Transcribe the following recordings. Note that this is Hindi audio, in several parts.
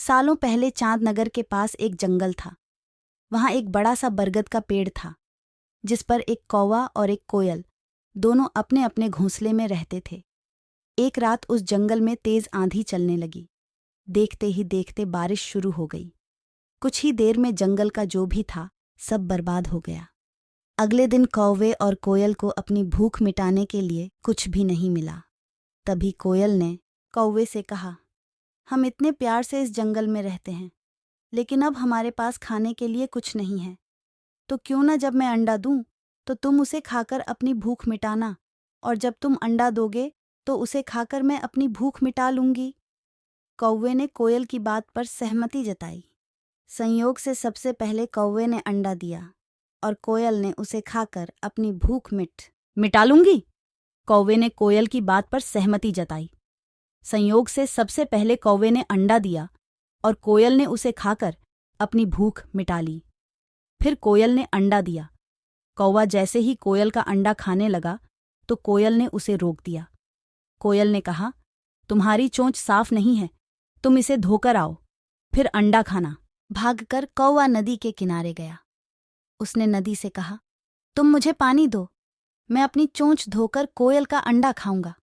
सालों पहले चांदनगर के पास एक जंगल था। वहां एक बड़ा सा बरगद का पेड़ था, जिस पर एक कौवा और एक कोयल दोनों अपने अपने घोंसले में रहते थे। एक रात उस जंगल में तेज आंधी चलने लगी। देखते ही देखते बारिश शुरू हो गई। कुछ ही देर में जंगल का जो भी था सब बर्बाद हो गया। अगले दिन कौवे और कोयल को अपनी भूख मिटाने के लिए कुछ भी नहीं मिला। तभी कोयल ने कौवे से कहा, हम इतने प्यार से इस जंगल में रहते हैं, लेकिन अब हमारे पास खाने के लिए कुछ नहीं है। तो क्यों ना जब मैं अंडा दूं तो तुम उसे खाकर अपनी भूख मिटाना, और जब तुम अंडा दोगे तो उसे खाकर मैं अपनी भूख मिटा लूंगी। कौवे ने कोयल की बात पर सहमति जताई। संयोग से सबसे पहले कौवे ने अंडा दिया और कोयल ने उसे खाकर अपनी भूख मिटा लूंगी। कौवे ने कोयल की बात पर सहमति जताई। संयोग से सबसे पहले कौवे ने अंडा दिया और कोयल ने उसे खाकर अपनी भूख मिटा ली। फिर कोयल ने अंडा दिया। कौवा जैसे ही कोयल का अंडा खाने लगा तो कोयल ने उसे रोक दिया। कोयल ने कहा, तुम्हारी चोंच साफ नहीं है, तुम इसे धोकर आओ, फिर अंडा खाना। भागकर कौवा नदी के किनारे गया। उसने नदी से कहा, तुम मुझे पानी दो, मैं अपनी चोंच धोकर कोयल का अंडा खाऊंगा।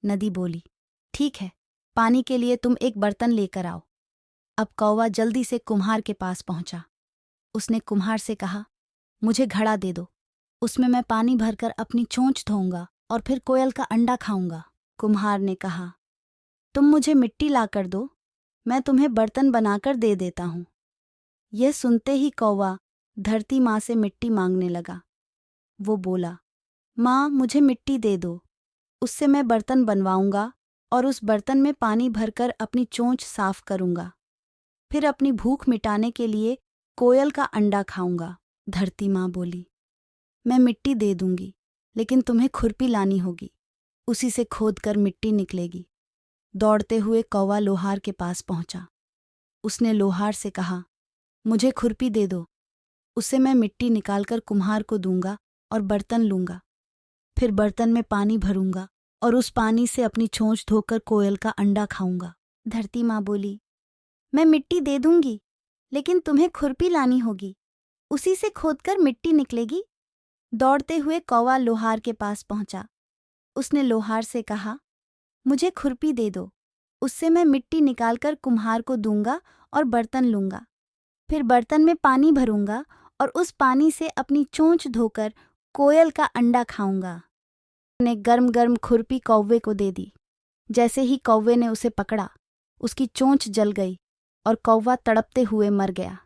नदी बोली, ठीक है, पानी के लिए तुम एक बर्तन लेकर आओ। अब कौवा जल्दी से कुम्हार के पास पहुंचा। उसने कुम्हार से कहा, मुझे घड़ा दे दो, उसमें मैं पानी भरकर अपनी चोंच धोऊंगा और फिर कोयल का अंडा खाऊंगा। कुम्हार ने कहा, तुम मुझे मिट्टी लाकर दो, मैं तुम्हें बर्तन बनाकर दे देता हूं। यह सुनते ही कौवा धरती माँ से मिट्टी मांगने लगा। वो बोला, माँ मुझे मिट्टी दे दो, उससे मैं बर्तन बनवाऊंगा और उस बर्तन में पानी भरकर अपनी चोंच साफ करूंगा। फिर अपनी भूख मिटाने के लिए कोयल का अंडा खाऊंगा। धरती माँ बोली, मैं मिट्टी दे दूंगी, लेकिन तुम्हें खुरपी लानी होगी, उसी से खोदकर मिट्टी निकलेगी। दौड़ते हुए कौवा लोहार के पास पहुंचा। उसने लोहार से कहा, मुझे खुरपी दे दो, उससे मैं मिट्टी निकालकर कुम्हार को दूंगा और बर्तन लूंगा। फिर बर्तन में पानी भरूंगा और उस पानी से अपनी चोंच धोकर कोयल का अंडा खाऊंगा। धरती माँ बोली, मैं मिट्टी दे दूंगी, लेकिन तुम्हें खुरपी लानी होगी, उसी से खोदकर मिट्टी निकलेगी। दौड़ते हुए कौवा लोहार के पास पहुंचा। उसने लोहार से कहा, मुझे खुरपी दे दो, उससे मैं मिट्टी निकालकर कुम्हार को दूंगा और बर्तन लूंगा। फिर बर्तन में पानी भरूंगा और उस पानी से अपनी चोंच धोकर कोयल का अंडा खाऊंगा। ने गर्म गर्म खुरपी कौवे को दे दी। जैसे ही कौवे ने उसे पकड़ा, उसकी चोंच जल गई और कौवा तड़पते हुए मर गया।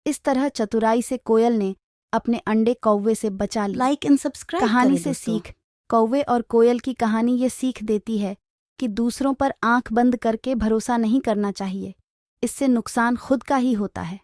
इस तरह चतुराई से कोयल ने अपने अंडे कौवे से बचा लिए। लाइक एंड सब्सक्राइब कहानी से सीख। कौवे और कोयल की कहानी ये सीख देती है कि दूसरों पर आंख बंद करके भरोसा नहीं करना चाहिए, इससे नुकसान खुद का ही होता है।